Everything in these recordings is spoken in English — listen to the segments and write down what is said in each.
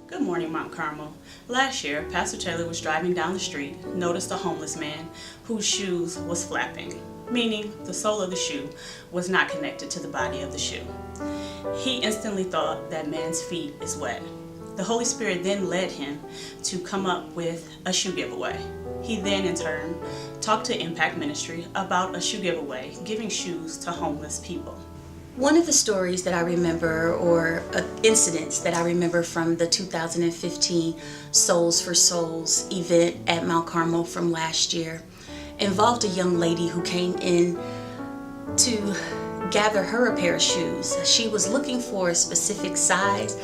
Good morning, Mount Carmel. Last year, Pastor Taylor was driving down the street, noticed a homeless man whose shoes was flapping, meaning the sole of the shoe was not connected to the body of the shoe. He instantly thought that man's feet is wet. The Holy Spirit then led him to come up with a shoe giveaway. He then, in turn, talked to Impact Ministry about a shoe giveaway, giving shoes to homeless people. One of the stories that I remember, or incidents that I remember from the 2015 Souls for Souls event at Mount Carmel from last year, involved a young lady who came in to gather her a pair of shoes. She was looking for a specific size,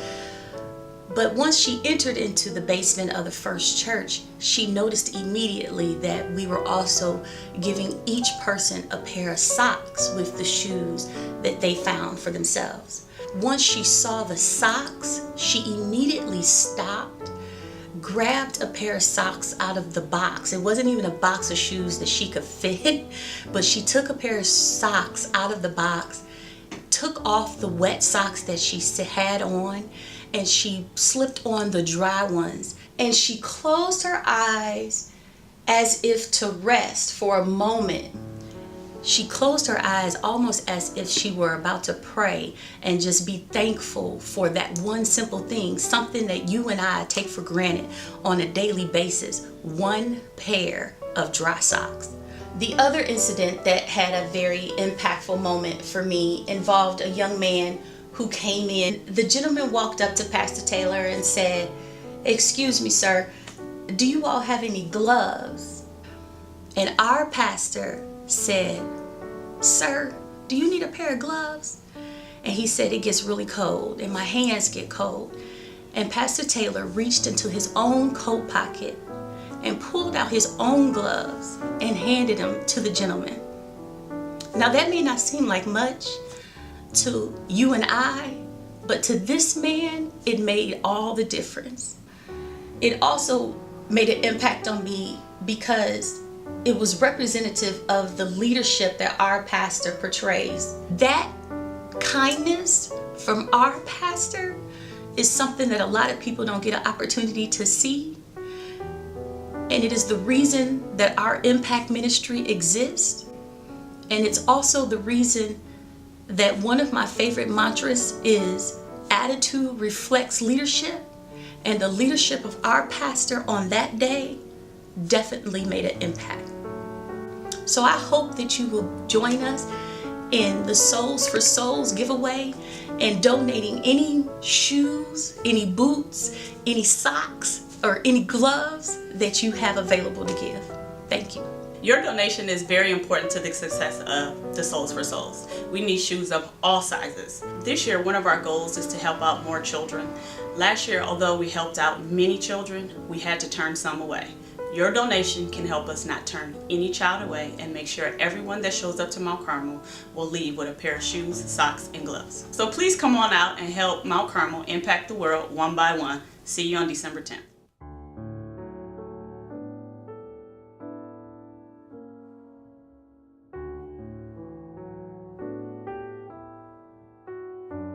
but once she entered into the basement of the first church, she noticed immediately that we were also giving each person a pair of socks with the shoes that they found for themselves. Once she saw the socks, she immediately stopped, grabbed a pair of socks out of the box. It wasn't even a box of shoes that she could fit, but she took a pair of socks out of the box, took off the wet socks that she had on, and she slipped on the dry ones, and she closed her eyes as if to rest for a moment. She closed her eyes almost as if she were about to pray and just be thankful for that one simple thing, something that you and I take for granted on a daily basis, one pair of dry socks. The other incident that had a very impactful moment for me involved a young man who came in. The gentleman walked up to Pastor Taylor and said, "Excuse me, sir, do you all have any gloves?" And our pastor said, "Sir, do you need a pair of gloves?" And he said, "It gets really cold and my hands get cold." And Pastor Taylor reached into his own coat pocket and pulled out his own gloves and handed them to the gentleman. Now that may not seem like much to you and I, but to this man, it made all the difference. It also made an impact on me because it was representative of the leadership that our pastor portrays. That kindness from our pastor is something that a lot of people don't get an opportunity to see. And it is the reason that our impact ministry exists. And it's also the reason that one of my favorite mantras is attitude reflects leadership, and the leadership of our pastor on that day definitely made an impact. So I hope that you will join us in the Souls for Souls giveaway and donating any shoes, any boots, any socks, or any gloves that you have available to give. Thank you. Your donation is very important to the success of the Souls for Souls. We need shoes of all sizes. This year, one of our goals is to help out more children. Last year, although we helped out many children, we had to turn some away. Your donation can help us not turn any child away and make sure everyone that shows up to Mount Carmel will leave with a pair of shoes, socks, and gloves. So please come on out and help Mount Carmel impact the world one by one. See you on December 10th.